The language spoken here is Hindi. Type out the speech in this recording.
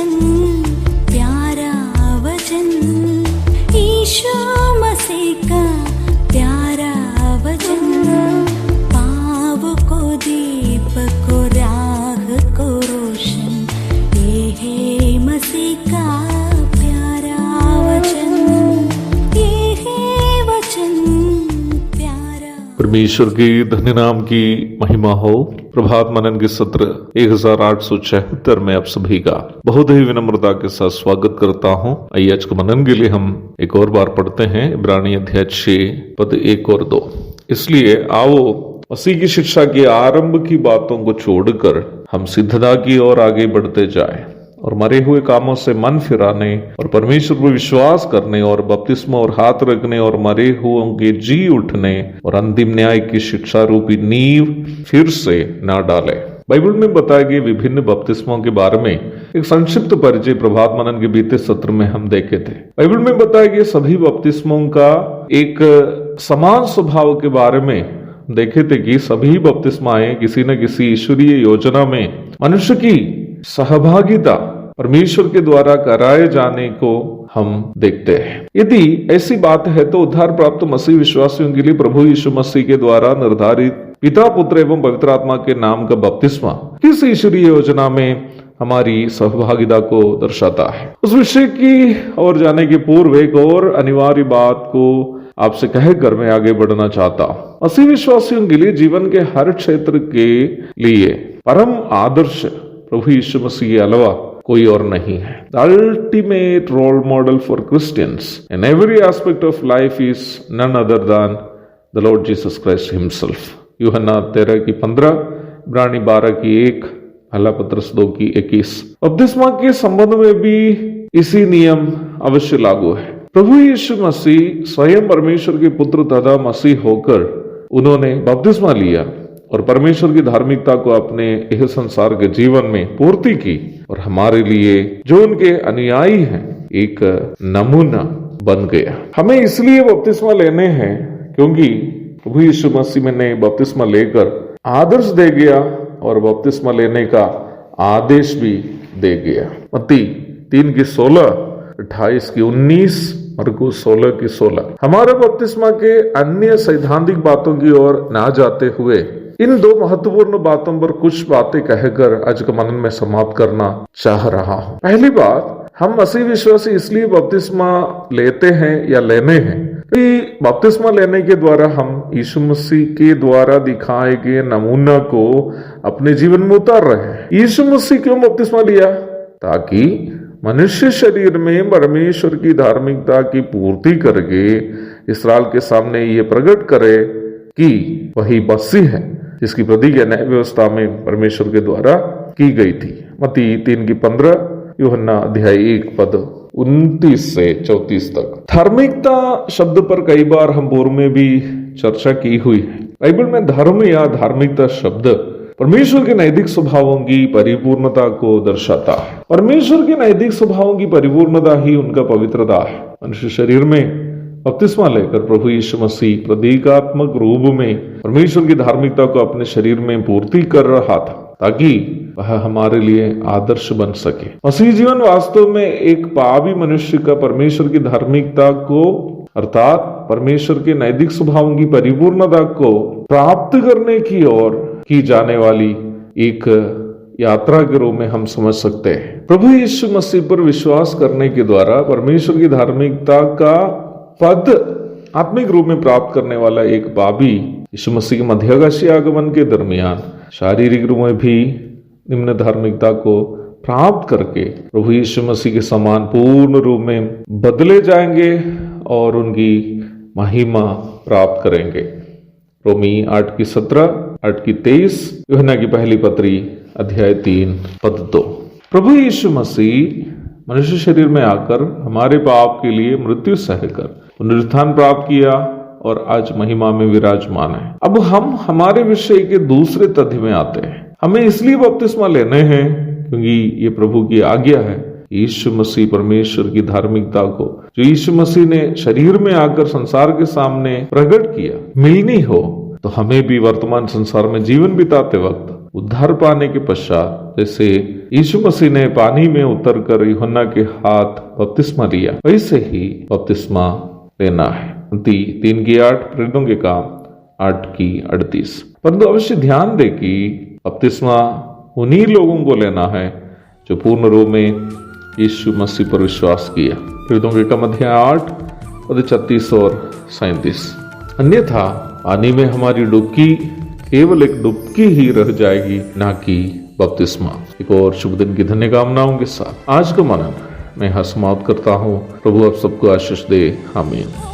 वचन, प्यारा वचन, यीशु मसीह का प्यारा वचन, पाव को दीप को राह को रोशन, ये है मसीह का प्यारा वचन, ये है वचन प्यारा। परमेश्वर के धन्य नाम की महिमा हो। प्रभात मनन के सत्र 1876 में आप सभी का बहुत ही विनम्रता के साथ स्वागत करता हूं। आइए आज के मनन के लिए हम एक और बार पढ़ते हैं इब्रानी अध्याय 6 पद 1 और 2। इसलिए आओ मसीह की शिक्षा के आरंभ की बातों को छोड़कर हम सिद्धता की ओर आगे बढ़ते जाएं और मरे हुए कामों से मन फिराने और परमेश्वर पर विश्वास करने और बपतिस्मा और हाथ रखने और मरे हुओं के जी उठने और अंतिम न्याय की शिक्षा रूपी नींव फिर से न डाले। बाइबल में बताए गए विभिन्न बपतिस्मों के बारे में एक संक्षिप्त परिचय प्रभात मनन के बीते सत्र में हम देखे थे। बाइबल में बताए गए सभी बपतिस्मों का एक समान स्वभाव के बारे में देखे थे कि सभी बपतिस्माएं किसी न किसी ईश्वरीय योजना में मनुष्य की सहभागिता परमेश्वर के द्वारा कराए जाने को हम देखते हैं। यदि ऐसी बात है तो उद्धार प्राप्त मसीह विश्वासियों के लिए प्रभु यीशु मसीह के द्वारा निर्धारित पिता पुत्र एवं पवित्र आत्मा के नाम का बपतिस्मा किस ईश्वरीय योजना में हमारी सहभागिता को दर्शाता है। उस विषय की ओर जाने के पूर्व एक और अनिवार्य बात को आपसे कहकर मैं आगे बढ़ना चाहता हूं। मसीह विश्वासियों के लिए जीवन के हर क्षेत्र के लिए परम आदर्श प्रभु यीशु मसीह के अलावा कोई और नहीं है। The ultimate role model for Christians in every aspect of life is none other than the Lord Jesus Christ himself. यूहन्ना 13:15, इब्रानी 12:1, पहला पत्रस 2:21। बपतिस्मा के संबंध में भी इसी नियम अवश्य लागू है। प्रभु यीशु मसीह स्वयं परमेश्वर के पुत्र तथा मसीह होकर उन्होंने बपतिस्मा लिया और परमेश्वर की धार्मिकता को अपने यह संसार के जीवन में पूर्ति की और हमारे लिए जो उनके अनुयायी हैं एक नमूना बन गया। हमें इसलिए बपतिस्मा लेने हैं क्योंकि प्रभु यीशु मसीह ने बपतिस्मा लेकर आदर्श दे गया और बपतिस्मा लेने का आदेश भी दे गया। मत्ती 3:16, 28:19, मरकुस 16:16। हमारे बपतिस्मा के अन्य सैद्धांतिक बातों की ओर ना जाते हुए इन दो महत्वपूर्ण बातों पर कुछ बातें कहकर आज के मनन में समाप्त करना चाह रहा हूं। पहली बात, हम मसीह विश्वासी इसलिए बपतिस्मा लेते हैं या लेने हैं कि बपतिस्मा लेने के द्वारा हम यीशु मसीह के द्वारा दिखाए गए नमूना को अपने जीवन में उतार रहे हैं। यीशु मसीह क्यों बपतिस्मा लिया? ताकि मनुष्य शरीर में परमेश्वर की धार्मिकता की पूर्ति करके इस्राएल के सामने ये प्रकट करे कि वही मसीह है जिसकी प्रतिज्ञा न्याय व्यवस्था में परमेश्वर के द्वारा की गई थी। मत्ती 3:15, यूहन्ना अध्याय 1 पद 29 से 34 तक। धार्मिकता शब्द पर कई बार हम पूर्व में भी चर्चा की हुई है। बाइबल में धर्म या धार्मिकता शब्द परमेश्वर के नैतिक स्वभावों की परिपूर्णता को दर्शाता है। परमेश्वर के नैतिक स्वभावों की परिपूर्णता ही उनका पवित्रता है। मनुष्य शरीर में बपतिस्मा लेकर प्रभु यीशु मसीह प्रतीकात्मक रूप में परमेश्वर की धार्मिकता को अपने शरीर में पूर्ति कर रहा था ताकि वह हमारे लिए आदर्श बन सके। मसीह जीवन वास्तव में एक पापी मनुष्य का परमेश्वर की धार्मिकता को अर्थात परमेश्वर के नैतिक स्वभावों की परिपूर्णता को प्राप्त करने की ओर की जाने वाली एक यात्रा के रूप में हम समझ सकते हैं। प्रभु यीशु मसीह पर विश्वास करने के द्वारा परमेश्वर की धार्मिकता का पद आत्मिक रूप में प्राप्त करने वाला एक पापी यीशु मसीह के मध्याकाशीय आगमन के दरमियान शारीरिक रूप में भी निम्न धार्मिकता को प्राप्त करके प्रभु यीशु मसीह के समान पूर्ण रूप में बदले जाएंगे और उनकी महिमा प्राप्त करेंगे। रोमी 8:17, 8:23, यूहन्ना की पहली पत्री अध्याय 3 पद 2। प्रभु यीशु मसीह मनुष्य शरीर में आकर हमारे पाप के लिए मृत्यु सहकर पुनरुत्थान प्राप्त किया और आज महिमा में विराजमान है। अब हम हमारे विषय के दूसरे तथ्य में आते हैं। हमें इसलिए बपतिस्मा लेने हैं क्योंकि ये प्रभु की आज्ञा है। यीशु मसीह परमेश्वर की धार्मिकता को जो यीशु मसीह ने शरीर में आकर संसार के सामने प्रकट किया मिलनी हो, तो हमें भी वर्तमान संसार में जीवन बिताते वक्त उद्धार पाने के पश्चात जैसे यीशु मसीह ने पानी में उतरकर यूहन्ना के हाथ बपतिस्मा लिया, वैसे ही बपतिस्मा लेना है। 3:8 प्रेरितों के काम 8:38। परंतु अवश्य ध्यान दे कि बपतिस्मा उन्हीं लोगों को लेना है जो पूर्ण रूप में यीशु मसीह पर विश्वास किया। प्रेरितों के काम अध्याय 8 पद 36 और 37। अन्यथा पानी में हमारी डुबकी केवल एक डुबकी ही रह जाएगी, ना कि बपतिस्मा। एक और शुभ दिन की धन्य कामनाओं के साथ आज का मनन मैं समाप्त करता हूँ। प्रभु आप सबको आशीष दे। आमीन।